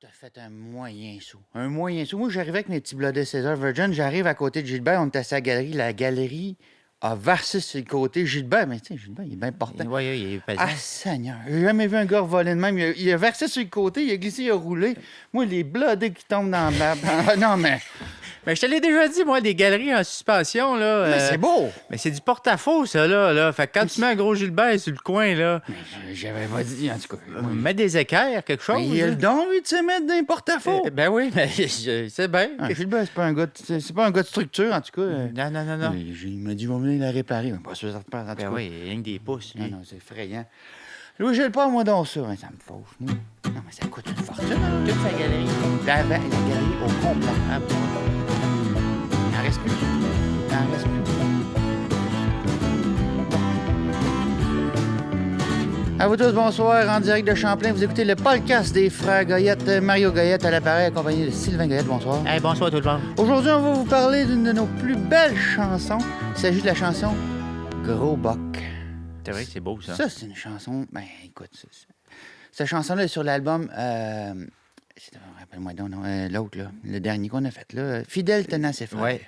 t'as fait un moyen saut. Un moyen saut. Moi, j'arrivais avec mes petits blodés César Virgin. J'arrive à côté de Gilbert. On était assis à la galerie. La galerie a versé sur le côté. Gilbert, mais tu sais, Gilbert, il est bien portant. Oui, il est pesant. Ah, Seigneur. J'ai jamais vu un gars voler de même. Il a versé sur le côté, il a glissé, il a roulé. Moi, les blodés qui tombent dans la... Non, mais... Mais je te l'ai déjà dit, moi, des galeries en suspension, là. Mais c'est beau! Mais c'est du porte-à-faux, ça, là. Fait que quand tu mets un gros Gilbert sur le coin, là, Mais j'avais pas dit, en tout cas. mets des équerres, quelque chose. Mais il a le don, lui, de se mettre dans les porte-à-faux. Ben oui, mais c'est bien. Ah, Gilbert, c'est pas un gars de structure, en tout cas. Non. Il m'a dit, il va venir la réparer. Mais pas sûr, en tout Ben cas. oui, rien que des pouces, lui. Non, c'est effrayant. Louis, j'ai le pas, moi, dans ça. Mais ça me fauche, moi. Non, mais ça coûte une fortune. Hein? Toute sa galerie. La galerie au complet. Ah, bon. Il n'en reste plus. Il n'en reste plus. À vous tous, bonsoir. En direct de Champlain, vous écoutez le podcast des frères Goyette. Mario Goyette à l'appareil, accompagné de Sylvain Goyette. Bonsoir. Hey, bonsoir tout le monde. Aujourd'hui, on va vous parler d'une de nos plus belles chansons. Il s'agit de la chanson Gros Boc. C'est vrai que c'est beau, ça. Ça, c'est une chanson... Ben, écoute, cette chanson-là est sur l'album... Rappelle-moi donc, non, l'autre, là, le dernier qu'on a fait, là. Fidèle, tenace et frère. Ouais.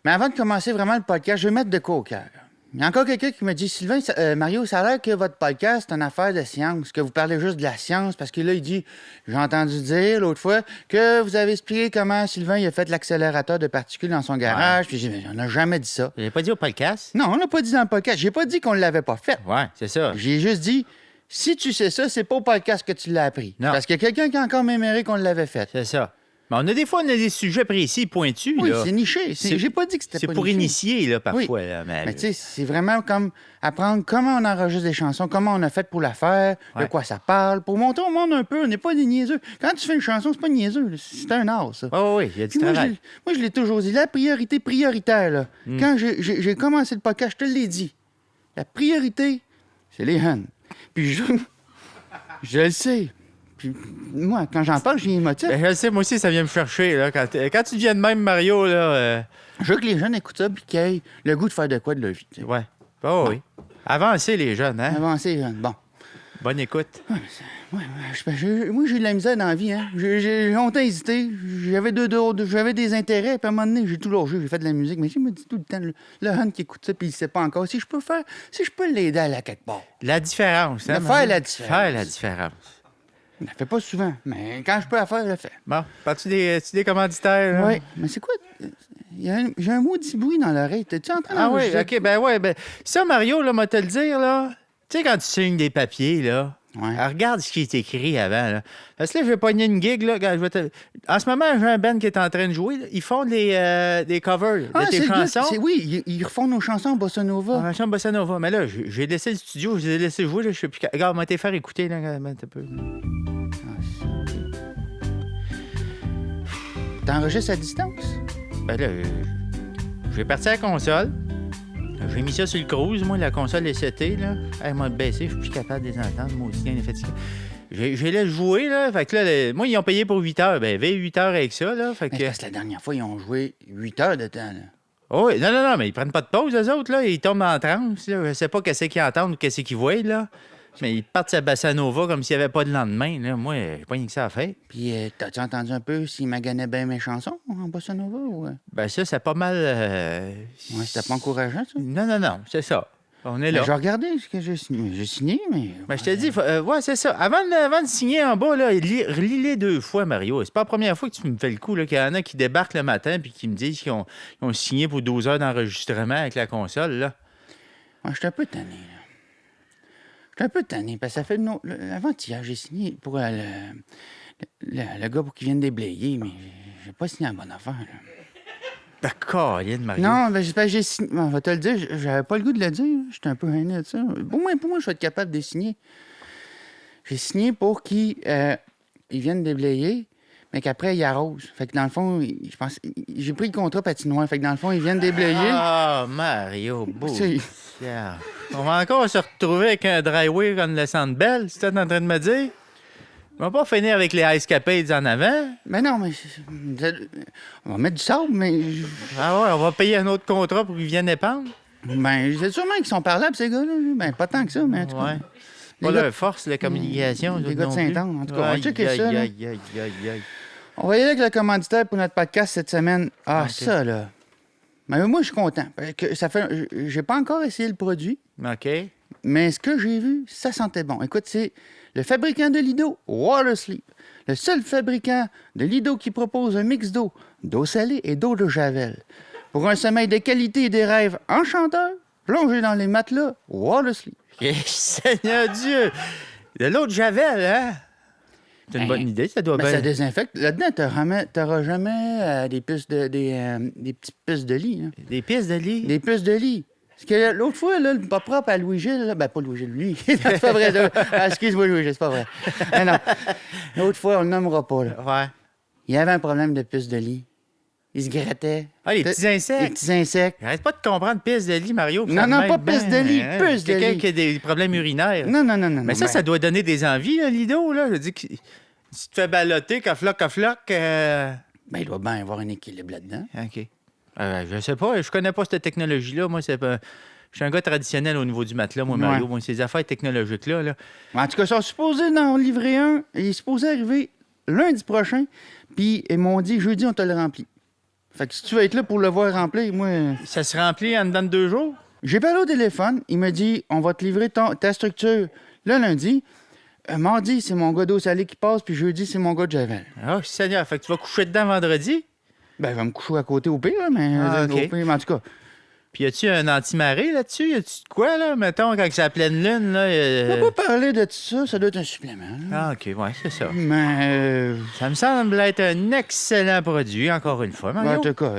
Mais avant de commencer vraiment le podcast, je vais mettre de quoi au cœur. Il y a encore quelqu'un qui me dit, Sylvain, Mario, ça a l'air que votre podcast est une affaire de science, que vous parlez juste de la science, parce que là, il dit, j'ai entendu dire l'autre fois que vous avez expliqué comment Sylvain il a fait l'accélérateur de particules dans son garage, puis j'ai dit, on n'a jamais dit ça. Je l'ai pas dit au podcast? Non, on l'a pas dit dans le podcast. J'ai pas dit qu'on ne l'avait pas fait. Ouais, c'est ça. J'ai juste dit, si tu sais ça, c'est pas au podcast que tu l'as appris. Non. Parce qu'il y a quelqu'un qui a encore mémoré qu'on l'avait fait. C'est ça. Mais on a des sujets précis, pointus, Oui, là. c'est niché. J'ai pas dit que c'était C'est pas pour niché. initier, là, parfois. Oui. Là, Mais tu sais, c'est vraiment comme apprendre comment on enregistre des chansons, comment on a fait pour la faire, de Ouais. quoi ça parle, pour montrer au monde un peu. On n'est pas des niaiseux. Quand tu fais une chanson, c'est pas niaiseux. C'est un art, ça. Oui, il y a du Puis travail. moi, je l'ai toujours dit. La priorité prioritaire, là. Quand j'ai commencé le podcast, je te l'ai dit. La priorité, c'est les huns. Puis je le sais. Puis moi, quand j'en parle, j'ai émotif. Ben, je le sais, moi aussi, ça vient me chercher. Là, quand tu viens de même, Mario, là... Je veux que les jeunes écoutent ça puis qu'ils aient le goût de faire de quoi de leur vie. Tu sais. Ouais. Oh, oui. Avancez, les jeunes, hein? Avancer, les jeunes. Bon. Bonne écoute. Moi, j'ai de la misère dans la vie. Hein. J'ai longtemps hésité. J'avais des intérêts. Puis à un moment donné, j'ai tout lâché. J'ai fait de la musique. Mais il me dit tout le temps, le Hunt qui écoute ça, puis il sait pas encore. Si je peux l'aider à aller à quelque part. La différence, hein? De faire Mario? la différence. Faire la différence. Je la fais pas souvent. Mais quand je peux la faire, je la fais. Bon, parles-tu des commanditaires? Là? Oui. Mais c'est quoi? J'ai un maudit bruit dans l'oreille. T'es-tu en train Ah oui, d'enregistrer? OK, ben ça, Mario, là, moi te le dire, là, tu sais, quand tu signes des papiers, là, Ouais. regarde ce qui est écrit avant, là. Parce que là, je vais pogner une gig, là, en ce moment, j'ai un band qui est en train de jouer, là. Ils font des covers de tes c'est le gars, chansons. oui, ils refont nos chansons en bossa nova. En chanson bossa nova. Mais là, j'ai laissé le studio, je les ai laissés jouer, là, je sais plus... Regarde, moi, t'es faire écouter, là, un peu. T'enregistres à distance? Ben là, j'ai parti à la console. J'ai mis ça sur le cruise, moi, la console est setée, là. Elle m'a baissé, je suis plus capable de les entendre. Moi aussi, il est fatigué. J'ai laissé jouer, là. Fait que là, moi, ils ont payé pour 8 heures. Ben, 8 heures avec ça, là. Fait Mais que... parce que la dernière fois, ils ont joué 8 heures de temps. Là. Oh, oui, non, mais ils prennent pas de pause, eux autres, là. Ils tombent en transe, là. Je sais pas qu'est-ce qu'ils entendent ou qu'est-ce qu'ils voient, là. Mais ils partent sa bossa nova comme s'il n'y avait pas de lendemain, là. Moi, j'ai pas rien que ça à faire. Puis, t'as-tu entendu un peu s'ils maganaient bien mes chansons en bossa nova? Ou... Ben, ça, c'est pas mal... Ouais, c'était pas encourageant, ça? Non, c'est ça. On est là. J'ai regardé ce que j'ai signé. J'ai signé, mais... Ben, je te dis, ouais, c'est ça. Avant de signer en bas, là, relis-les 2 fois, Mario. C'est pas la première fois que tu me fais le coup, là, qu'il y en a qui débarquent le matin puis qui me disent qu'ils ont signé pour 12 heures d'enregistrement avec la console, là. Ouais, j'étais un peu tanné, là. J'étais un peu tanné, parce que ça fait... Avant-hier, j'ai signé pour le gars pour qu'il vienne déblayer, mais j'ai pas signé la bonne affaire, là. D'accord, Yann, Mario. Non, ben, j'ai signé... On va te le dire, j'avais pas le goût de le dire. J'étais un peu gêné de ça. Pour moi, je vais être capable de signer. J'ai signé pour qu'ils viennent déblayer, mais qu'après, ils arrosent. Fait que dans le fond, je pense... J'ai pris le contrat patinoire. Fait que dans le fond, ils viennent déblayer. Ah, Mario, beau. C'est- Yeah. On va encore se retrouver avec un driveway comme le Centre Bell, c'est ça que t'es en train de me dire? On va pas finir avec les Ice Capades en avant. Mais non, mais... On va mettre du sable, mais... Ah ouais, on va payer un autre contrat pour qu'ils viennent épandre. Ben, c'est sûrement qu'ils sont parlables, ces gars-là. Ben, pas tant que ça, mais en tout cas. Ouais. Pas gars leur force, la communication. les eux gars de autres non plus. Saint-Anne, en tout cas. On va checker ça, là. Aïe. On va y aller avec le commanditaire pour notre podcast cette semaine. Ah, OK. ça, là. Mais moi, je suis content. Parce que ça fait... J'ai pas encore essayé le produit, OK. mais ce que j'ai vu, ça sentait bon. Écoute, c'est le fabricant de Lido, Watersleep. Le seul fabricant de Lido qui propose un mix d'eau salée et d'eau de Javel. Pour un sommeil de qualité et des rêves enchanteurs, plongez dans les matelas Watersleep. Eh, Seigneur Dieu! De l'autre Javel, hein? C'est une Ben, bonne idée, ça doit Ben, bien... ça désinfecte. Là-dedans, t'auras jamais des petites puces de lit. Là. Des pistes de lit? Des puces de lit. Parce que l'autre fois, là, le pas propre à Louis-Gilles, là, ben pas Louis-Gilles, lui. C'est pas vrai. Ça. Ah, excuse-moi, Louis-Gilles, c'est pas vrai. Mais non. L'autre fois, on le nommera pas. Là. Ouais. Il y avait un problème de puces de lit. Il se grattait. Ah, les petits insectes. Les petits insectes. Arrête pas de comprendre piste de lit, Mario. Non, non, pas piste de lit, puce de Quelqu'un lit. qui a des problèmes urinaires. Non. Mais ça doit donner des envies, là, Lido, là. Je dis que si tu te fais balloter, qu'à floc. Ben, il doit bien y avoir un équilibre là-dedans. OK. Je sais pas, je connais pas cette technologie-là. Moi, c'est pas... Je suis un gars traditionnel au niveau du matelas, moi, Mario. Ouais. Moi, ces affaires technologiques-là, là. En tout cas, ils sont supposés d'en livrer un. Il est supposé arriver lundi prochain. Puis, ils m'ont dit, jeudi, on te le remplit. Fait que si tu veux être là pour le voir remplir, moi... Ça se remplit en dedans de 2 jours? J'ai parlé au téléphone. Il m'a dit, on va te livrer ta structure le lundi. Mardi, c'est mon gars d'eau salée qui passe. Puis jeudi, c'est mon gars de Javel. Ah, Seigneur, fait que tu vas coucher dedans vendredi? Ben, il va me coucher à côté au pire, là, mais... Ah, OK. au pire, mais en tout cas... Puis y a-tu un anti-marée là-dessus? Y a-tu de quoi, là? Mettons, quand c'est la pleine lune, là... On va pas parler de tout ça. Ça doit être un supplément. Là. Ah, OK, ouais, c'est ça. Mais... Ça me semble être un excellent produit, encore une fois, ben, Mario. en tout cas...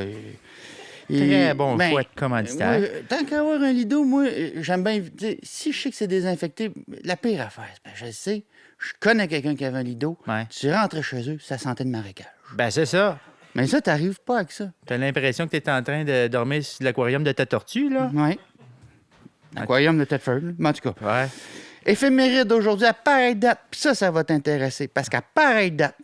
Très bon choix de commanditaire. moi, tant qu'à avoir un Lido, moi, j'aime bien... Si je sais que c'est désinfecté, la pire affaire, c'est je le sais, je connais quelqu'un qui avait un Lido, Ouais. tu rentres chez eux, ça sentait de marécage. Ben, c'est ça. Mais ça, t'arrives pas avec ça. T'as l'impression que t'es en train de dormir sur l'aquarium de ta tortue, là? Oui. Aquarium de Thetford, là. Mais en tout cas. Ouais. Éphéméride aujourd'hui, à pareille date, puis ça va t'intéresser, parce qu'à pareille date,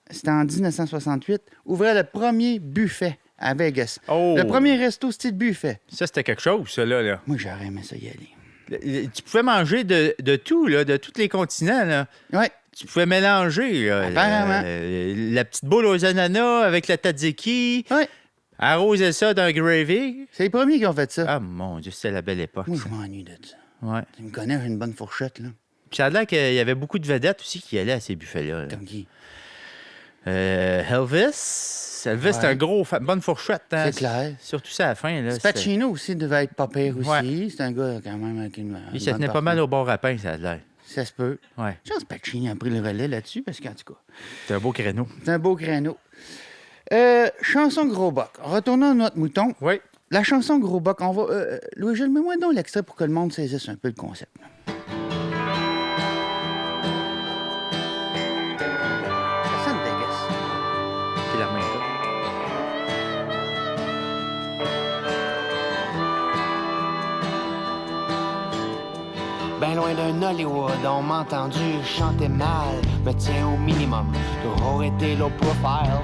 c'était en 1968, ouvrait le premier buffet à Vegas. Oh! Le premier resto style buffet. Ça, c'était quelque chose, ça, là. Moi, j'aurais aimé ça y aller. Tu pouvais manger de tout, là, de tous les continents, là. Oui. Tu pouvais mélanger, là, Apparemment. la petite boule aux ananas avec la tzatziki, Oui. arroser ça d'un gravy. C'est les premiers qui ont fait ça. Ah, mon Dieu, c'était la belle époque, Moi, ça. je m'ennuie de ça. Ouais. Tu me connais, j'ai une bonne fourchette, là. Puis ça a l'air qu'il y avait beaucoup de vedettes aussi qui allaient à ces buffets-là. là. Comme qui? Elvis, Ouais. c'est un gros, bonne fourchette. Hein? C'est clair. Surtout ça à la fin. Là, Spacino aussi devait être pas pire aussi. Ouais. C'est un gars quand même avec une. Il se tenait pas mal au bord à pain, ça a l'air. Ça se peut. Ouais. Je pense que Pacini a pris le relais là-dessus parce qu'en tout cas, C'est un beau créneau. c'est un beau créneau. Chanson Gros Boc. Retournons à notre mouton. Oui. La chanson Gros Boc, on va. Louis-Gilles, mets-moi donc l'extrait pour que le monde saisisse un peu le concept. Ça sonne Vegas. C'est la même chose. Ben loin d'un Hollywood, on m'a entendu chanter mal. Me tiens au minimum, toujours été low profile.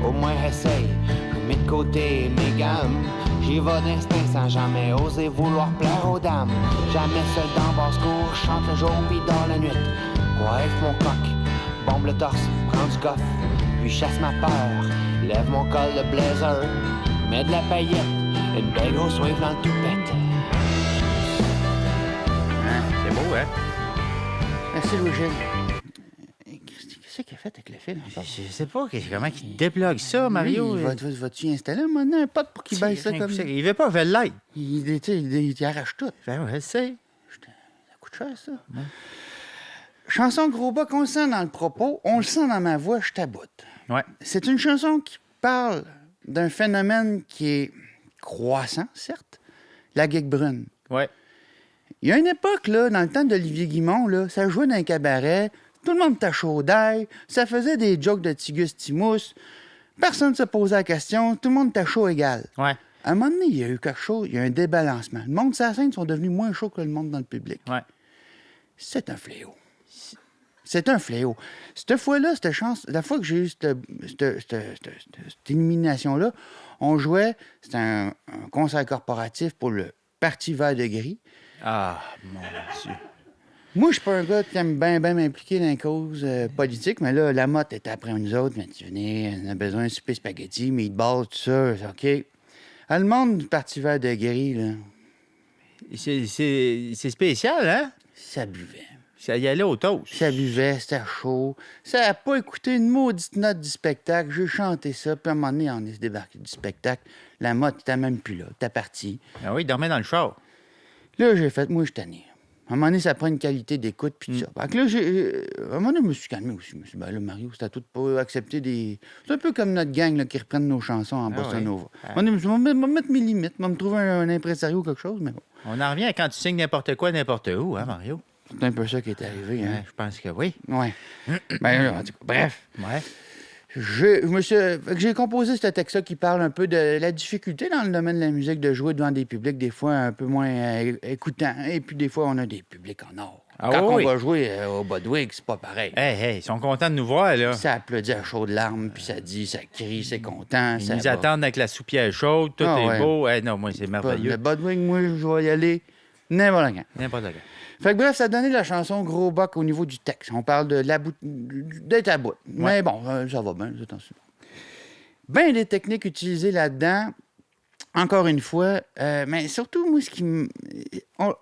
Au moins essaye, je mets de côté mes gammes. J'y vais d'instinct sans jamais oser vouloir plaire aux dames. Jamais seul dans basse-cour, chante le jour pis dans la nuit. Coiffe mon coq, bombe le torse, prends du coffre. Puis chasse ma peur, lève mon col de blazer. Mets de la paillette, une belle grosse wave dans le toupette. C'est beau, hein? Merci, Louis-Gilles. Qu'est-ce qu'il a fait avec le fil encore? Je sais pas comment il débloque ça, Mario. Lui, vas-tu installer maintenant un pote pour qu'il baisse ça comme ça? Il veut pas veut l'être. Il arrache tout. Ben ouais, je sais. Ça coûte cher, ça. Chanson Gros Boc, on le sent dans le propos, on le sent dans ma voix, je taboute. Ouais. C'est une chanson qui parle d'un phénomène qui est croissant, certes, la geek brune. Ouais. Il y a une époque, là, dans le temps d'Olivier Guimond, là, ça jouait dans un cabaret, tout le monde était chaud d'ail, ça faisait des jokes de Tigus Timous, personne ne se posait la question, tout le monde était chaud égal. Ouais. À un moment donné, il y a eu quelque chose, il y a un débalancement. Le monde sur la scène sont devenus moins chauds que le monde dans le public. Ouais. C'est un fléau. C'est un fléau. Cette fois-là, la fois que j'ai eu cette élimination-là, on jouait, c'était un concert corporatif pour le Parti vert de gris. Ah, mon Dieu. Moi, je suis pas un gars qui aime bien m'impliquer dans les causes politiques, mais là, la motte est après nous autres. Mais tu venez, on a besoin de souper spaghetti, meatballs, tout ça. OK. Ah, le monde du Parti vert de Guéry, là, C'est spécial, hein? ça buvait. Ça y allait au toast. Ça buvait, c'était chaud. Ça n'a pas écouté une maudite note du spectacle. J'ai chanté ça, puis à un moment donné, on est débarqué du spectacle. La motte était même plus là. T'es parti. Ah oui, il dormait dans le char. Là, j'ai fait, moi, je tanné. À un moment donné, ça prend une qualité d'écoute, puis tout ça. Fait que là, à un moment donné, je me suis calmé aussi. Je me suis dit, ben là, Mario, c'est à tout de pas accepter des... C'est un peu comme notre gang là, qui reprennent nos chansons en bossa nova. À un moment donné, je me suis dit, je vais mettre mes limites, je vais me trouver un impresario ou quelque chose, mais bon. On en revient à quand tu signes n'importe quoi, n'importe où, hein, Mario? C'est un peu ça qui est arrivé, hein. Ouais, je pense que oui. Ouais. Ben, en tout cas, bref. Ouais. J'ai composé ce texte-là qui parle un peu de la difficulté dans le domaine de la musique de jouer devant des publics des fois un peu moins écoutants. Et puis des fois, on a des publics en or. Ah Quand oui. on va jouer au Budwig, c'est pas pareil. Hey, ils sont contents de nous voir, là. Ça applaudit à chaudes larmes, puis ça dit, ça crie, c'est content. Ils ça nous va. attendent avec la soupière chaude, tout Ah est ouais. beau. Hey, non, moi, c'est Le merveilleux. Budwig, moi, je vais y aller n'importe quand. N'importe quoi. Fait que bref, ça donnait la chanson Gros Boc au niveau du texte. On parle de d'être à bout. Mais bon, ça va bien, c'est attention. Bien des techniques utilisées là-dedans, encore une fois, mais surtout, moi, ce qui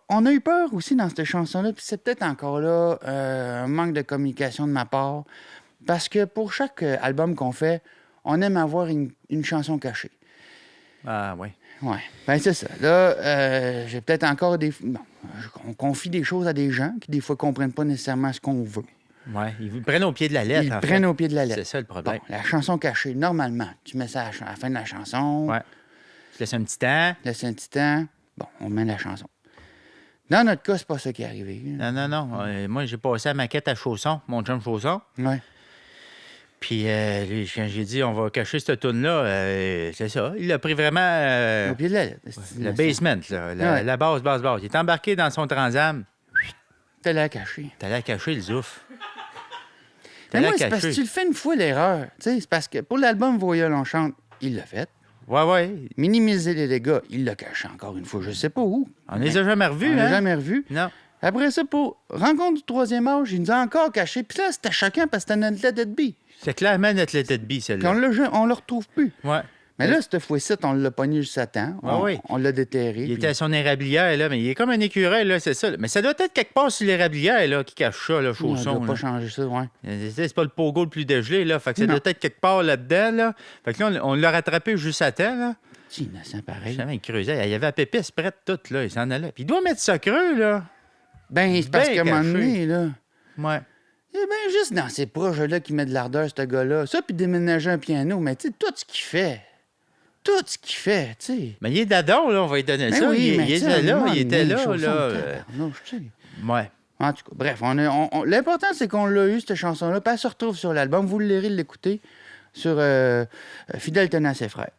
on a eu peur aussi dans cette chanson-là, puis c'est peut-être encore là un manque de communication de ma part, parce que pour chaque album qu'on fait, on aime avoir une chanson cachée. Ah, oui. Ouais, ben c'est ça. Là, j'ai peut-être encore des... Bon, on confie des choses à des gens qui, des fois, comprennent pas nécessairement ce qu'on veut. Ouais, ils prennent au pied de la lettre. Ils en prennent fait. au pied de la lettre. C'est ça le problème. Bon, la chanson cachée, normalement, tu mets ça à la fin de la chanson, Ouais. Tu laisses un petit temps. laisse un petit temps, bon, on met la chanson. Dans notre cas, c'est pas ça qui est arrivé. Non. Moi, j'ai passé la maquette à Chausson, mon chum Chausson. Ouais. Puis, quand j'ai dit, on va cacher cette toune-là, c'est ça. Il a pris vraiment Au pied de la lettre. le basement, là, Ouais. la base. Il est embarqué dans son Transam. T'as l'air caché. T'as l'air caché, le zouf. Mais T'as moi, l'air c'est parce que caché. tu le fais une fois l'erreur. Tu sais, c'est parce que pour l'album Voyole, on chante, il l'a fait. Ouais. Minimiser les dégâts, il l'a caché encore une fois. Je sais pas où. On les a jamais revus, On l'a hein? jamais revu. Non. Après ça, pour Rencontre du troisième âge, il nous a encore caché. Puis là, c'était choquant parce que c'était notre Let It Be. C'est clairement notre Let It Be, Puis celle-là. on le retrouve plus. Ouais. Mais là, cette fois-ci, on l'a pogné juste à temps. Ah oui. On l'a déterré. Il puis- était à son érablière, là, mais il est comme un écureuil, là, c'est ça. Mais ça doit être quelque part sur l'érablière, là, qui cache ça, là, On Chausson. doit là. pas changer ça, ouais. C'est pas le pogo le plus dégelé, là. Fait que ça Non. doit être quelque part là-dedans, là. Fait que là, on l'a rattrapé juste à temps, là. C'est innocent pareil. Jamais, il creusait. Il y avait la pépisse prête toute, là. Il s'en allait. Puis il doit mettre ça creux, là. Ben, c'est parce bien qu'à un moment caché. donné, là, Ouais. il est bien juste dans ces projets-là qui met de l'ardeur, ce gars-là. Ça, puis déménager un piano, mais tu sais, tout ce qu'il fait, tu sais. Mais il est d'adore, là. On va lui donner Ben ça. oui, il mais tu sais, était à un là. moment Il était donné, là, Chausson, là. tabarnouche, tu sais. Ouais. En tout cas, bref, l'important, c'est qu'on l'a eu, cette chanson-là, puis elle se retrouve sur l'album. Vous l'irez l'écouter sur Fidèle Tenace et Frères.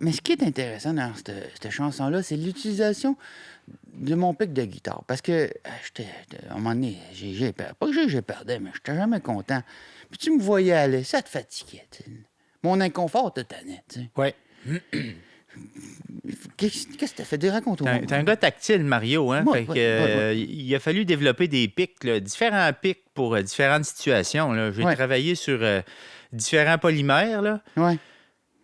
Mais ce qui est intéressant dans cette chanson-là, c'est l'utilisation de mon pic de guitare. Parce que, à un moment donné, pas que j'ai perdu, mais j'étais jamais content. Puis tu me voyais aller, ça te fatiguait. Tu sais. Mon inconfort te tannait. Tu sais. Ouais. Qu'est-ce que t'as fait? Raconte-moi. T'es un gars tactile, Mario, hein? Ouais, Fait que, ouais. il a fallu développer des pics, là, différents pics pour différentes situations, là. J'ai Ouais. travaillé sur différents polymères, là, Ouais.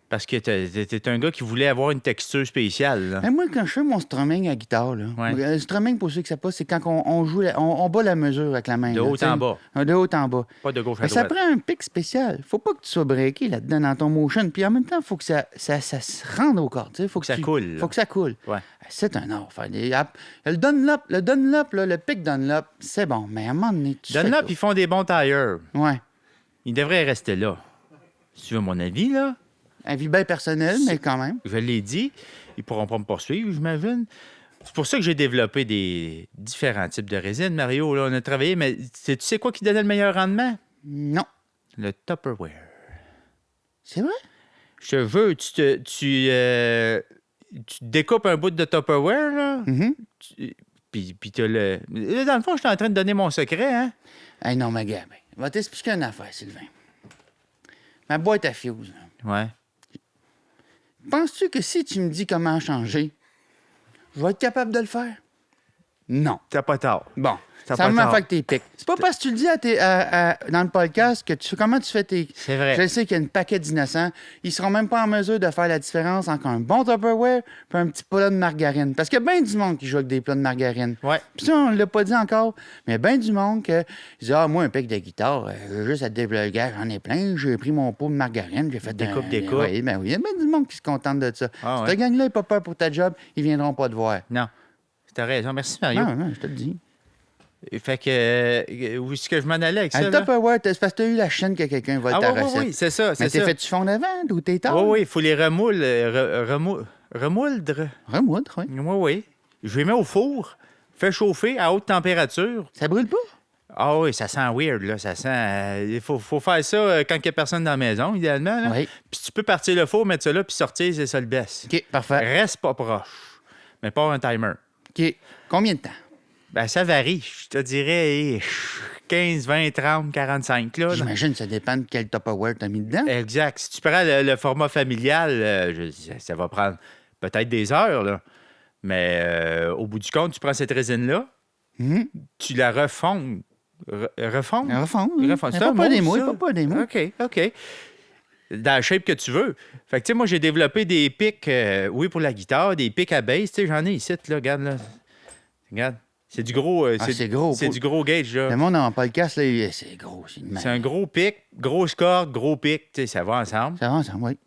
parce que t'es un gars qui voulait avoir une texture spéciale, là. Mais moi, quand je fais mon strumming à guitare, là, Ouais. le strumming, pour ceux qui ne savent pas, c'est quand on joue, on bat la mesure avec la main. De là, haut tu sais. en bas. De haut en bas. Pas de gauche à Mais ça droite. prend un pic spécial. Faut pas que tu sois breaké là-dedans dans ton motion. Puis en même temps, il faut que ça se rende au corps. Tu sais. Faut que ça coule, là. Faut que ça coule. Ouais. C'est un art. Faire le Dunlop, là, le pic Dunlop, c'est bon. Mais à un moment donné, tu Dunlop, fais ils font des bons tailleurs. quoi? Ouais. Ils devraient rester là. Si tu veux mon avis, là, Avis bien personnel, mais quand même. je l'ai dit, ils pourront pas me poursuivre, j'imagine. C'est pour ça que j'ai développé des différents types de résine, Mario. Là, on a travaillé, mais tu sais quoi qui donnait le meilleur rendement? Non. Le Tupperware. C'est vrai? Je te veux, tu découpes un bout de Tupperware, là, Mhm. puis tu le... Là, dans le fond, je suis en train de donner mon secret, hein? Hey, non, ma gamme. Je vais t'expliquer une affaire, Sylvain. Ma boîte à fuse, là. Ouais. Penses-tu que si tu me dis comment changer, je vais être capable de le faire? Non. T'as pas tort. Bon. T'as Ça pas me tort. fait que t'es pics. C'est pas parce que tu le dis dans le podcast que comment tu fais tes... C'est vrai. Je sais qu'il y a une paquet d'innocents. Ils seront même pas en mesure de faire la différence entre un bon Tupperware et un petit plat de margarine. Parce qu'il y a bien du monde qui joue avec des plats de margarine. Ouais. Puis ça, on l'a pas dit encore, mais il y a bien du monde qui dit « Ah, moi, un pic de guitare, j'ai juste à te débloquer, j'en ai plein. J'ai pris mon pot de margarine, j'ai fait Des coupes, des coupes. Oui, ben oui, il y a bien du monde qui se contente de ça. Ah, Cette ouais. gang-là n'est pas peur pour ta job, ils viendront pas te voir. Non. T'as raison. Merci, Mario. Non, non, je te le dis. Fait que... où est-ce que je m'en allais avec ça, Un là? Tupperware, c'est parce que tu as eu la chaîne que quelqu'un vole Ah ta oui, recette. oui, c'est ça, c'est Mais t'es ça. fait du fond de vente ou t'es tard? Oui, oui, il faut les remouldre. Remoudre, oui. Oui, oui. Je les mets au four, fais chauffer à haute température. Ça brûle pas? Ah oui, ça sent weird, là. Ça sent... Il faut faire ça quand il n'y a personne dans la maison, idéalement. Là. Oui. Puis tu peux partir le four, mettre ça là, puis sortir, c'est ça le best. OK, parfait. Reste pas proche, mais pas un timer. OK. Combien de temps? Ben, ça varie. Je te dirais 15, 20, 30, 45. Là. J'imagine que ça dépend de quel Tupperware t'as mis dedans. Exact. Si tu prends le format familial, ça va prendre peut-être des heures, là. Mais au bout du compte, tu prends cette résine-là, tu la refonds. Refonds? Refondre. Refonds. C'est Pas un mot, des mots, ça? pas des mots. OK, OK. Dans la shape que tu veux. Fait que, tu sais, moi, j'ai développé des pics, oui, pour la guitare, des pics à bass. Tu sais, j'en ai ici, là, regarde, là. Regarde. C'est du gros... c'est gros. C'est du gros gauge, là. Le monde en podcast, là, c'est gros. C'est un gros pic, grosse corde, gros pic, tu sais, ça va ensemble. Ça va ensemble, oui.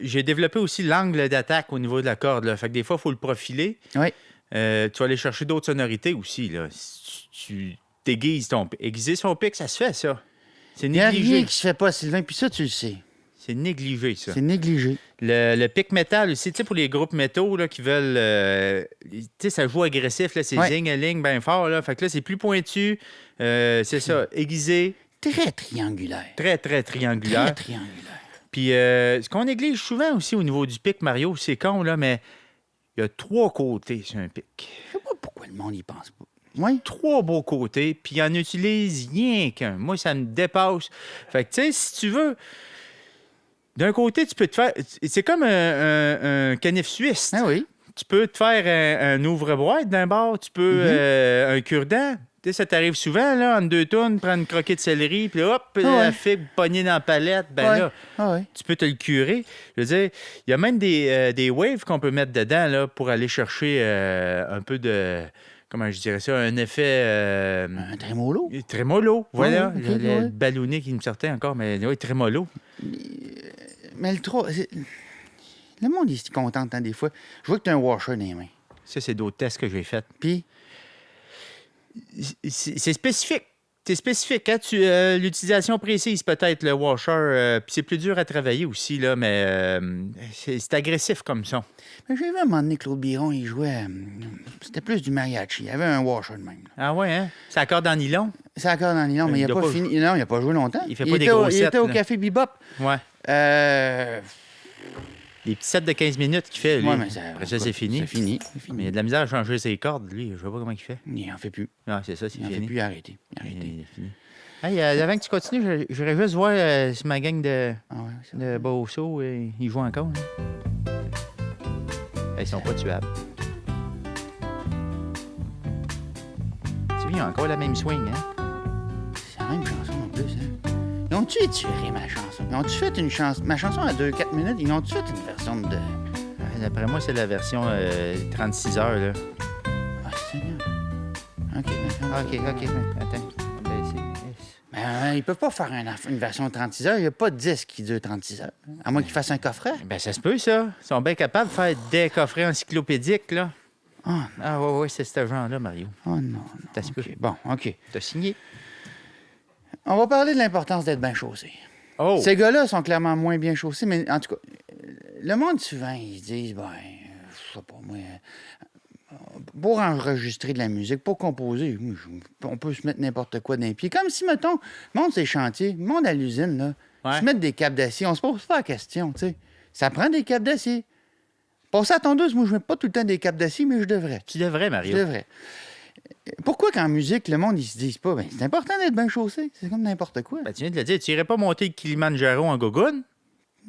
J'ai développé aussi l'angle d'attaque au niveau de la corde, là. Fait que des fois, il faut le profiler. Oui. Tu vas aller chercher d'autres sonorités aussi, là. Si tu t'aiguises ton pic. Aiguiser son pic, ça se fait, ça. C'est Il n'y a rien négligé. qui se fait pas, Sylvain, puis ça, tu le sais. C'est négligé, ça. C'est négligé. Le pic métal aussi, tu sais, pour les groupes métaux là, qui veulent... tu sais, ça joue agressif, là, c'est Ouais. zing-a-ling bien fort, là. Fait que là, c'est plus pointu. C'est ça, aiguisé, Très triangulaire. très, très triangulaire. Très triangulaire. Puis, ce qu'on néglige souvent aussi au niveau du pic, Mario, c'est con, là, mais il y a 3 côtés sur un pic. Je sais pas pourquoi le monde y pense pas. Oui. 3 beaux côtés, puis il en utilise rien qu'un. Moi, ça me dépasse. Fait que, tu sais, si tu veux, d'un côté, tu peux te faire... C'est comme un canif suisse. Ah oui. Tu peux te faire un ouvre-boîte d'un bord, tu peux un cure-dent. Tu sais, ça t'arrive souvent, là, en 2 tonnes, prendre une croquette de céleri, puis hop, la figue pognée dans la palette, ben Ouais. là, Ah oui. tu peux te le curer. Je veux dire, il y a même des waves qu'on peut mettre dedans, là, pour aller chercher un peu de... Comment je dirais ça? Un effet... Un trémolo. Trémolo, voilà. ok, le ouais. ballonné qui me sortait encore, mais oui, trémolo. Mais le 3... Le monde, il se contente, hein, des fois. Je vois que tu as un washer dans les mains. Ça, c'est d'autres tests que j'ai faits. Puis, C'est spécifique. C'est spécifique. Quand l'utilisation précise, peut-être, le washer, puis c'est plus dur à travailler aussi, là, mais c'est agressif comme son. mais j'ai vu à un moment donné Claude Biron, il jouait... c'était plus du mariachi. Il y avait un washer de même. Là. Ah ouais, hein? C'est encore dans nylon? C'est encore dans le nylon, mais il Il n'a doit pas pas fini. Non, il n'a pas joué longtemps. Il fait pas des était gros il sets, était au là. Café Bebop. Ouais. Des petits sets de 15 minutes qu'il fait, lui. Ouais, mais Après ça, c'est fini. C'est fini. Mais il a de la misère à changer ses cordes, lui. Je sais pas comment il fait. Il n'en fait plus. Ah, c'est ça, c'est Il n'en fait fini. plus arrêter. Arrêter. Il est fini. Hey, avant que tu continues, j'aurais juste voir si ma gang de Ah ouais, ça. Bosso, ils jouent encore. Hein? Ils sont pas tuables. Tu vois, ils ont encore la même swing, hein? C'est la même chanson en plus. Hein? Ils ont-tu étiré ma chanson? Ils ont-tu fait une chanson? Ma chanson à 2-4 minutes, ils ont-tu fait une version de... D'après moi, c'est la version 36 heures, là. Ah, Seigneur. OK, d'accord. OK. Attends. On va essayer. Mais ils peuvent pas faire une version de 36 heures. Il n'y a pas de disque qui dure 36 heures. À moins qu'ils fassent un coffret. Ben, ça se peut, ça. Ils sont bien capables de faire des coffrets encyclopédiques, là. Ah, Ah, ouais, c'est ce genre-là, Mario. oh non. Ça se peut. OK. Bon, OK. T'as signé. On va parler de l'importance d'être bien chaussé. Oh! Ces gars-là sont clairement moins bien chaussés, mais en tout cas, le monde, souvent, ils se disent, ben, je sais pas, moi, pour enregistrer de la musique, pour composer, on peut se mettre n'importe quoi dans les pieds. Comme si, mettons, le monde, c'est chantier, le monde à l'usine, là, Ouais. se mettre des câbles d'acier, on se pose pas la question, tu sais. Ça prend des câbles d'acier. Pour ça, à tondeuse, moi, je mets pas tout le temps des câbles d'acier, mais je devrais. Tu devrais, Je Mario. devrais. Pourquoi qu'en musique, le monde, ils se disent pas, ben, c'est important d'être bien chaussé, c'est comme n'importe quoi. Ben, tu viens de le dire, tu irais pas monter le Kilimanjaro en gogoune?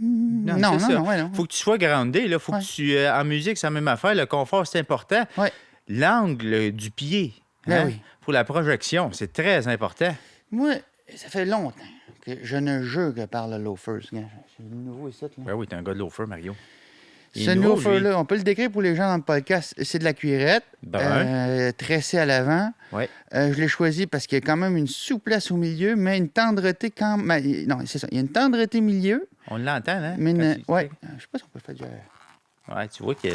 non, c'est ça. ouais, non. Faut que tu sois groundé, là. Faut Ouais. que tu... en musique, c'est la même affaire. Le confort, c'est important. Ouais. l'angle du pied. Ben oui. Pour la projection, c'est très important. Moi, ça fait longtemps que je ne jure que par le loafers. Regarde, c'est le nouveau ici, là. Ben oui, t'es un gars de loafer, Mario. Il Ce est nouveau, lui. loafer-là, on peut le décrire pour les gens dans le podcast. C'est de la cuirette, tressée à l'avant. Ouais. Je l'ai choisi parce qu'il y a quand même une souplesse au milieu, mais une tendreté quand même. Non, c'est ça. Il y a une tendreté au milieu, On l'entend, hein? mais Quand une... tu- Ouais. Je sais pas si on peut faire du... Ouais, tu vois que...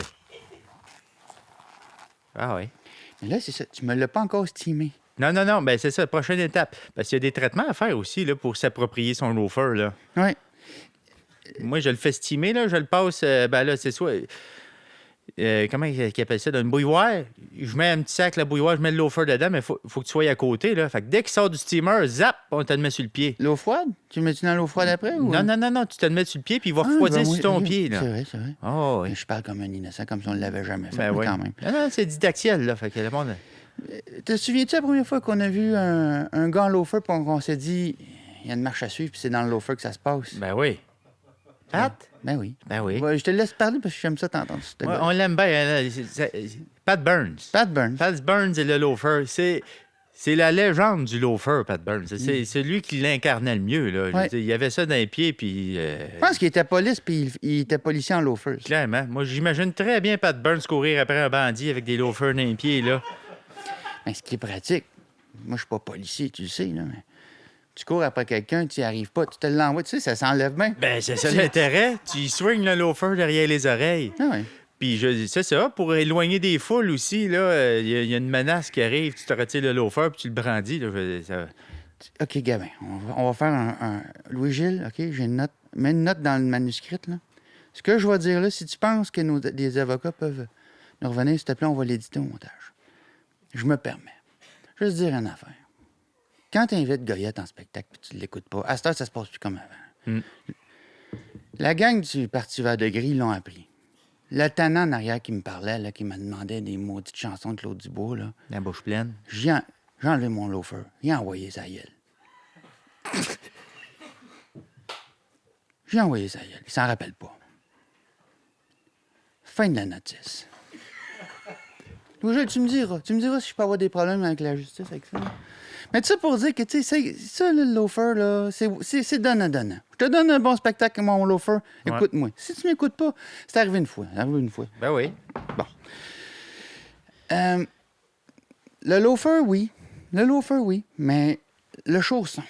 Ah oui. Mais là, c'est ça. Tu me l'as pas encore estimé. Non, ben c'est ça, prochaine étape. Parce qu'il y a des traitements à faire aussi là, pour s'approprier son loafer. Là. Oui. Moi, je le fais steamer, là, je le passe, ben là, c'est soit... comment ils appellent ça? Dans une bouilloire. Je mets un petit sac, la bouilloire, je mets le loafer dedans, mais il faut que tu sois à côté. Là. Fait que dès qu'il sort du steamer, zap, on te le met sur le pied. L'eau froide? Tu le mets-tu dans l'eau froide après? Ou... Non, tu te le mets sur le pied, puis il va Ah, refroidir ben sur oui, ton oui. pied. Là. C'est vrai. Oh, oui. Je parle comme un innocent, comme si on ne l'avait jamais fait, Ben mais oui. quand même. Non, c'est didactiel, là. Fait que le monde... Te souviens-tu la première fois qu'on a vu un gars en loafer puis qu'on s'est dit, il y a une marche à suivre puis c'est dans le loafer que ça se passe? Ben oui. Pat? Ben oui. Ben oui. Ouais, je te laisse parler parce que j'aime ça t'entendre. Ouais, on l'aime bien. Hein, Pat Burns. Pat Burns. Pat Burns et le loafer, c'est la légende du loafer, Pat Burns. C'est lui qui l'incarnait le mieux. Là. Je veux Ouais. dire, il avait ça dans les pieds, puis... Je pense qu'il était police puis il était policier en loafer. Clairement. Moi, j'imagine très bien Pat Burns courir après un bandit avec des loafers dans les pieds, là. Mais ce qui est pratique, moi je suis pas policier, tu le sais, là, mais tu cours après quelqu'un, tu n'y arrives pas, tu te l'envoies, tu sais, ça s'enlève bien. Ben, c'est ça l'intérêt. Tu swings le loafer derrière les oreilles. Ah ouais. Puis c'est ça, pour éloigner des foules aussi, là, il y a une menace qui arrive, tu te retires le loafer, puis tu le brandis, là, OK, Gabin, on va faire un... Louis-Gilles, OK, j'ai une note. Mets une note dans le manuscrit, là. Ce que je vais dire là, si tu penses que les avocats peuvent nous revenir, s'il te plaît, on va l'éditer au montage. Je me permets. Je vais te dire une affaire. Quand tu invites Goyette en spectacle et tu ne l'écoutes pas, à cette heure, ça se passe plus comme avant. Mm. La gang du Parti vert de gris l'ont appris. Le tannant en arrière qui me parlait, là, qui me demandait des maudites chansons de Claude Dubois, là, la bouche pleine. j'ai enlevé mon loafer. J'ai envoyé sa gueule. J'ai envoyé sa gueule. Il s'en rappelle pas. Fin de la notice. Louis-Gilles, tu me diras si je peux avoir des problèmes avec la justice avec ça. Mais tu sais, pour dire que, tu sais, ça, le loafer, là, c'est donnant-donnant. Je te donne un bon spectacle, mon loafer, Ouais. écoute-moi. Si tu m'écoutes pas, c'est arrivé une fois. Ben oui. Le loafer, oui. Mais le chausson.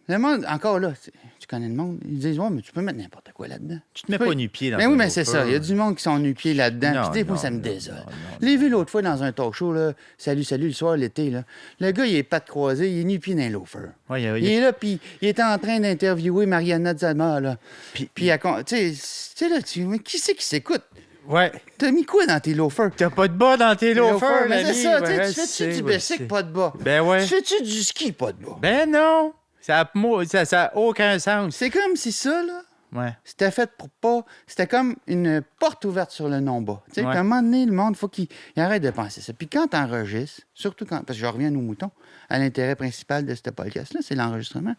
Le monde, encore là, tu connais le monde, ils disent, ouais, mais tu peux mettre n'importe quoi là-dedans. Tu te mets pas nu-pied dans Mais ton oui, mais c'est loafer. ça. Il y a du monde qui sont nu-pieds là-dedans. Non, Puis, tu sais, moi, non, ça me non, désole. non, Je l'ai vu l'autre fois dans un talk show, là. Salut, le soir, l'été, là. Le gars, il est pattes croisées, il est nu-pied dans un loafer. Ouais, Il est là, puis il était en train d'interviewer Mariana Zama, là. Puis elle tu sais, là, mais qui c'est qui s'écoute? Ouais. T'as mis quoi dans tes loafers? T'as pas de bas dans tes loafers, mais l'ami. c'est ça, Ouais, tu fais-tu du je bicycle, sais. pas de bas? Ben ouais. Tu fais-tu du ski, pas de bas? Ben non. Ça a aucun sens. C'est comme si ça, là, Ouais. c'était fait pour pas... C'était comme une porte ouverte sur le non-bas. Tu sais, Ouais. qu'à un moment donné, le monde, faut qu'il arrête de penser ça. Puis quand t'enregistres, surtout quand... Parce que je reviens à nos moutons, à l'intérêt principal de ce podcast-là, c'est l'enregistrement.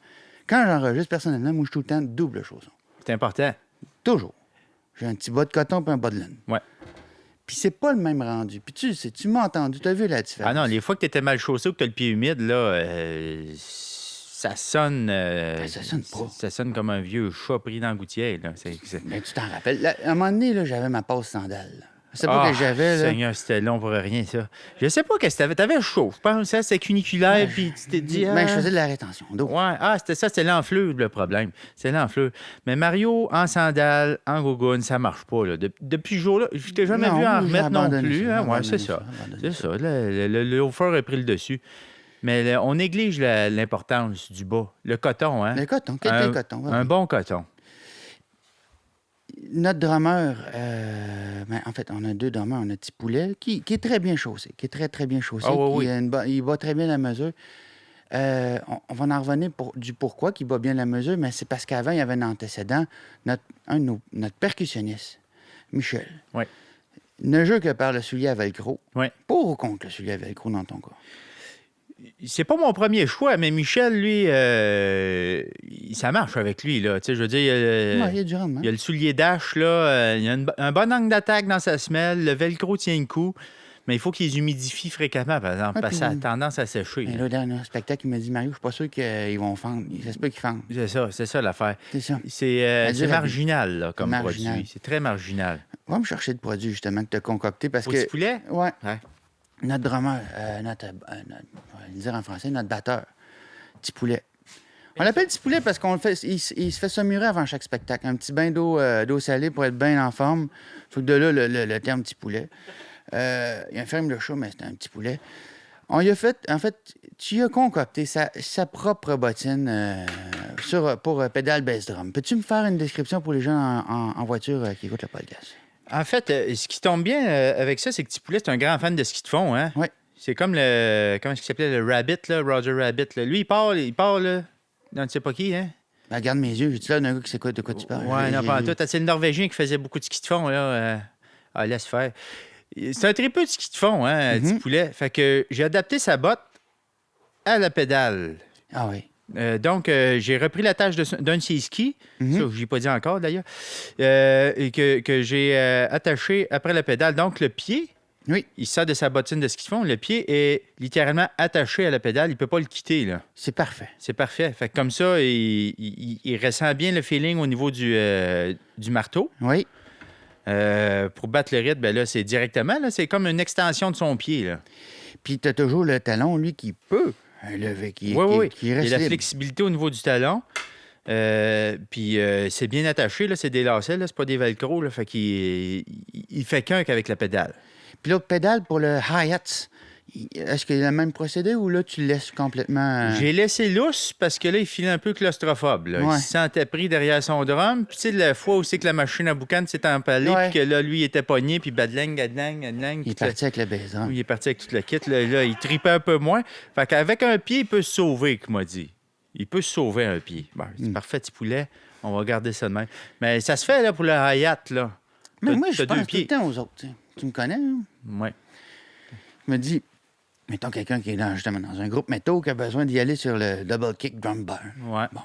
Quand j'enregistre, personnellement, moi, je suis tout le temps double chausson. C'est important. Toujours. J'ai un petit bas de coton puis un bas de laine. Ouais. Puis c'est pas le même rendu. Puis tu sais, tu m'as entendu, t'as vu la différence. Ah non, les fois que t'étais mal chaussé ou que t'as le pied humide, là, ça sonne... ça sonne pas. Ça sonne comme un vieux chat pris dans la gouttière, là. Mais tu t'en rappelles. Là, à un moment donné, là, j'avais ma passe sandale. Je sais pas que j'avais, là. Seigneur, c'était long pour rien, ça. Je sais pas qu'est-ce que t'avais. T'avais chaud, je pense. C'était cuniculaire, puis tu t'es dit... Ben, je faisais de la rétention d'eau. Ouais, c'était l'enflure, le problème. C'est l'enflure. Mais Mario, en sandales, en gougoune, ça marche pas, là. Depuis ce jour-là, je t'ai jamais Non, vu en j'ai remettre non abandonné plus. ça, Hein? j'ai Ouais, c'est abandonné ça. ça, j'ai C'est ça. Le loafer a pris le dessus. Mais on néglige l'importance du bas. Le coton, hein? Le coton, quel coton? Un bon coton. Notre drummer, ben, en fait, on a deux drummers. On a Petit Poulet, qui est très bien chaussé, qui est très, très bien chaussé. Ah oui, Il bat très bien la mesure. On va en revenir du pourquoi qu'il bat bien la mesure, mais c'est parce qu'avant, il y avait un antécédent. Notre percussionniste, Michel, Oui. ne joue que par le soulier à velcro. Oui. Pour ou contre le soulier à velcro dans ton cas? C'est pas mon premier choix, mais Michel, lui, ça marche avec lui, là. Tu sais, je veux dire, Ouais, il y a du rendement. il y a le soulier d'ache, là. Il y a un bon angle d'attaque dans sa semelle. Le velcro tient le coup. Mais il faut qu'ils humidifient fréquemment, par exemple, Ouais, parce que ça a puis- tendance à sécher. Mais là. là, dans un spectacle, il m'a dit, Mario, je suis pas sûr qu'ils vont fendre. Ça se peut qu'ils fendent. C'est ça l'affaire. C'est ça. C'est À dire à- marginal là, comme marginal. produit. C'est très marginal. Va me chercher le produit, justement, que tu as concocté parce Au que. petit poulet? Ouais. Ouais. Notre drummer, on va le dire en français, notre batteur, Petit Poulet. On l'appelle Petit Poulet parce qu'on le fait, il se fait saumurer avant chaque spectacle. Un petit bain d'eau salée pour être bien en forme. Faut que de là le terme Petit Poulet. Il enferme le chat, mais c'est un petit poulet. On y a fait, en fait, tu y as concocté sa propre bottine pour pédale bass drum. Peux-tu me faire une description pour les gens en voiture qui écoutent le podcast? En fait, ce qui tombe bien avec ça, c'est que Petit Poulet, c'est un grand fan de ski de fond. Hein? Oui. C'est comme le. Comment est-ce qu'il s'appelait? Le Rabbit, là, Roger Rabbit. Là. Lui, il part là. Non, tu sais pas qui, hein? Ben, regarde mes yeux. J'ai-tu là d'un gars qui sait quoi, de quoi tu parles? Ouais, non, pas en tout. C'est le Norvégien qui faisait beaucoup de ski de fond, là. Laisse faire. C'est un très peu de ski de fond, hein, Petit Poulet. Fait que j'ai adapté sa botte à la pédale. Ah oui. Donc, j'ai repris la tâche d'un de ses skis, ça, je n'ai pas dit encore d'ailleurs, et que j'ai attaché après la pédale. Donc, le pied, Oui, il sort de sa bottine de ski de fond, le pied est littéralement attaché à la pédale, il ne peut pas le quitter, là. c'est parfait. C'est parfait. Fait que comme ça, il ressent bien le feeling au niveau du marteau. Oui. Pour battre le rythme, ben là, c'est directement, là, c'est comme une extension de son pied, là. Puis tu as toujours le talon, lui, qui peut lever, qui Oui. qui Il y a reste la libre. flexibilité au niveau du talon. Puis c'est bien attaché, là, c'est des lacets, là, c'est pas des velcro, là, fait qu'il il fait qu'un qu'avec la pédale. Puis l'autre pédale pour le hi-hats, est-ce qu'il y a le même procédé ou là, tu le laisses complètement... J'ai laissé lousse parce que là, il filait un peu claustrophobe. Là. Ouais. Il se sentait pris derrière son drum. Puis tu sais, la fois où c'est que la machine à boucan s'est empalée, Ouais. puis que là, lui, il était pogné, puis badlang. Il puis est parti avec le baiser. il est parti avec tout le kit. Là, il tripait un peu moins. Fait qu'avec un pied, il peut se sauver, comme m'a dit. Il peut se sauver un pied. Bon, c'est parfait, petit poulet. On va garder ça de même. Mais ça se fait là pour le hi-hat, là. Mais T'as- moi, je t'as deux pense tout pieds. le temps aux autres. Tu sais. Tu me connais, hein? Ouais. Je me dis, mettons quelqu'un qui est justement dans un groupe métaux qui a besoin d'y aller sur le double kick drum bar. Ouais. Bon,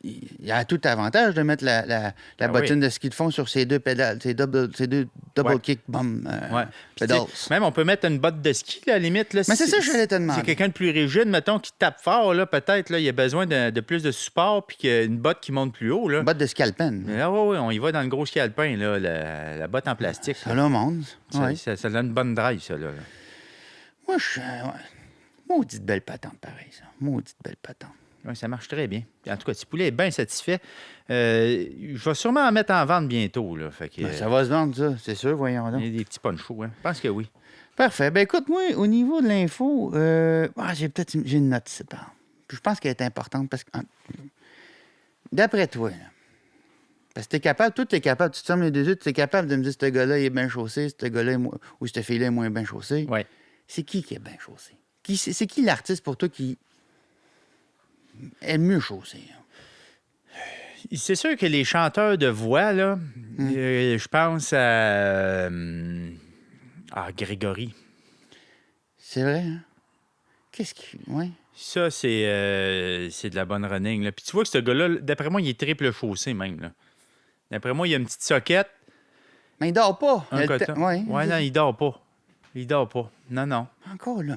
il a tout avantage de mettre la bottine de ski de fond sur ces deux pédales, ces deux double Ouais. kick bum Ouais. Puis, pedals. tu sais, même, on peut mettre une botte de ski, là, à la limite. Là, Mais c'est ça que j'allais te demander. C'est quelqu'un de plus rigide, mettons, qui tape fort, là, peut-être, là, il a besoin de plus de support, puis qu'une botte qui monte plus haut, là. Une botte de ski alpine. Ah oui, on y va dans le gros ski alpin, là, la botte en plastique. Ça, là, monde. Ouais. Ça donne une bonne drive, ça, là. Moi, ouais. Maudite belle patente, pareil, ça. Maudite belle patente. Ouais, ça marche très bien. En tout cas, Petit Poulet est bien satisfait. Je vais sûrement en mettre en vente bientôt, là. Fait que, Ben, ça va se vendre, ça, c'est sûr, voyons donc. il y a des petits ponchos, hein. Je pense que oui. Parfait. Ben écoute, moi, au niveau de l'info, j'ai une note ici, par exemple. Puis je pense qu'elle est importante parce que, d'après toi, là, parce que t'es capable, toi, t'es capable, tu te fermes les deux yeux, tu es capable de me dire ce gars-là, il est bien chaussé, ce gars-là, ou cette fille-là est moins bien chaussée. Ouais. C'est qui est bien chaussé? C'est qui l'artiste pour toi qui est le mieux chaussé? Hein? C'est sûr que les chanteurs de voix, là, je pense à Grégory. C'est vrai, hein? Qu'est-ce qui. Ouais. Ça, c'est de la bonne running. Là. Puis tu vois que ce gars-là, d'après moi, il est triple chaussé même. Là. D'après moi, il a une petite soquette. Mais il dort pas. Un coton. Ouais, Non, il dort pas. Il dort pas. Non. Encore là,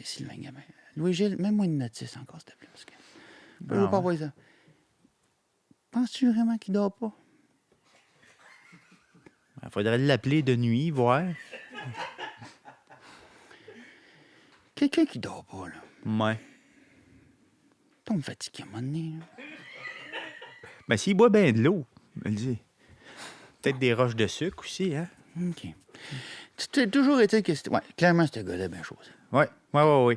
Sylvain Gabin. Louis-Gilles, mets-moi une notice encore, s'il te plaît. Parce que... Je veux pas voir ça. Penses-tu vraiment qu'il dort pas? Il faudrait l'appeler de nuit, voir. Quelqu'un qui dort pas, là. Ouais. T'as me fatigué à un moment donné, là. Ben, s'il boit bien de l'eau, je le dis. Peut-être des roches de sucre aussi, hein? OK. Tu t'es toujours été que... Ouais, clairement, ce gars-là est bien chaussé. Ouais. Bon.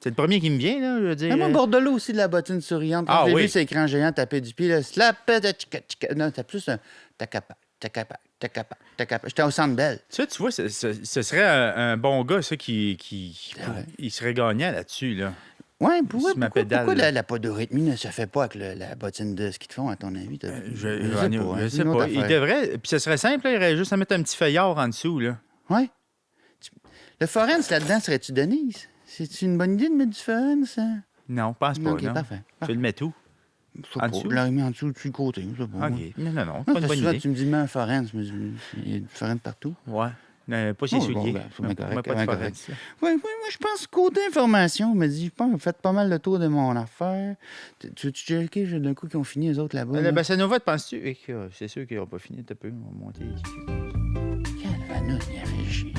C'est le premier qui me vient, là, je veux dire. Mais moi, Bordelot aussi, de la bottine souriante. Quand Ah j'ai oui. vu cet écran géant taper du pied, là, slap, tchica. Non, c'est plus un tacapa. J'étais au Centre Bell. Ça, tu vois, ce serait un bon gars, ça, qui vrai. il serait gagnant là-dessus, là. Ouais, Sur ma pédale, pourquoi là. la podorythmie ne se fait pas avec la bottine de ski de fond, à ton avis? Je sais une autre pas. Il affaire. devrait. Puis ce serait simple, là, il aurait juste à mettre un petit feuillard en dessous, là. Ouais. Le Forens, là-dedans, serais-tu Denise? C'est une bonne idée de mettre du Forens? Hein? Non, pense pas, OK, non. parfait. Tu le mets tout. Je sais En pas, dessous? je l'aurais mis en dessous, dessus le côté. Je sais pas, OK. moi. Non, Non, pas une parce que bonne souvent, idée. tu me dis, mets un Forens. Il y a du Forens partout. Ouais. Pas ses Oh, souliers. bon, ben, c'est bien correct, pas de bien forêt, correct. ça. Oui, moi, je pense côté information, je me dis, je pense que j'ai fait pas mal le tour de mon affaire. Tu veux-tu checker d'un coup qu'ils ont fini, les autres là-bas? Le là? Bassanova, penses-tu? C'est sûr qu'ils n'ont pas fini. T'as peu, ils vont monter les culs. Quelle vanoute, il a fait chier.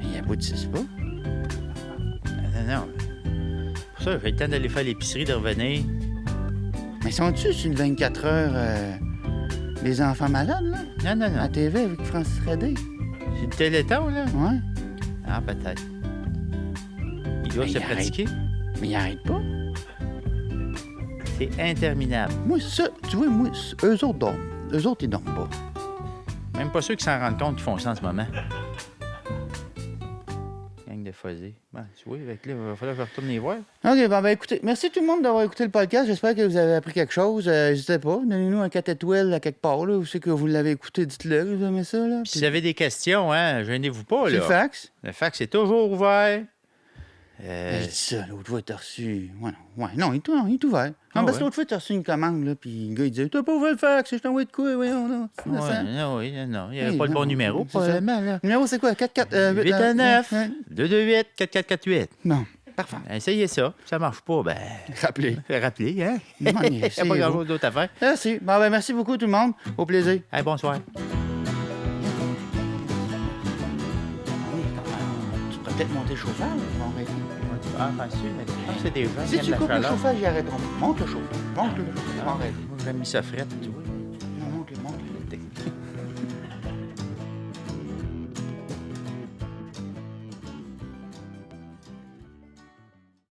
Il aboutissent pas. Non. Pour ça, j'ai le temps d'aller faire l'épicerie, de revenir. Mais sont-tu sur une 24 heures les enfants malades, là? Non, À non. la TV avec Francis Redé? C'est le Téléthon, là? Ouais. Ah, peut-être. Ils doivent Mais se il arrête. pratiquer. Mais il arrête pas. C'est interminable. Moi, ça, tu vois, moi, eux autres dorment. Eux autres, ils dorment pas. Même pas ceux qui s'en rendent compte qu'ils font ça en ce moment. Gang de fuzzés. Bon, tu vois, avec là, il va falloir que je retourne les voir. OK, bon, ben écoutez, merci tout le monde d'avoir écouté le podcast. J'espère que vous avez appris quelque chose. N'hésitez pas, donnez-nous un 4 étoiles à quelque part, là. Où c'est que vous l'avez écouté, dites-le, que vous aimez ça, là. Puis si vous avez des questions, hein, gênez-vous pas, C'est là. le fax. Le fax est toujours ouvert. Je dis ça, l'autre fois, t'as reçu... Ouais, non, il est ouvert. Non, Ah parce que ouais? l'autre fois, t'as reçu une commande, là, puis le gars, il disait, t'as pas ouvert le fax, je t'envoie de quoi, voyons, non. Ouais, non, oui, non. Il n'y avait Hey, pas le bon non, numéro, c'est ça. probablement, là. Le numéro, c'est quoi? 819 228 4448. Non, parfait. Essayez ça. Ça marche pas, ben. Rappelez. Rappelez, hein? Non, mais Il n'y a pas essayez-vous. grand-chose d'autre à faire. Merci. Bon, ben, merci beaucoup, tout le monde. Au plaisir. Hey, bonsoir. Tu pourrais peut-être monter le chauffage, on arrête. Ah, c'est des gens Si qui tu aiment coupes la le chaleur. chauffage, ils arrêteront. Monte le chauffage. Monte le chauffage. On arrête. Moi, j'aime mis ça frette, tu vois.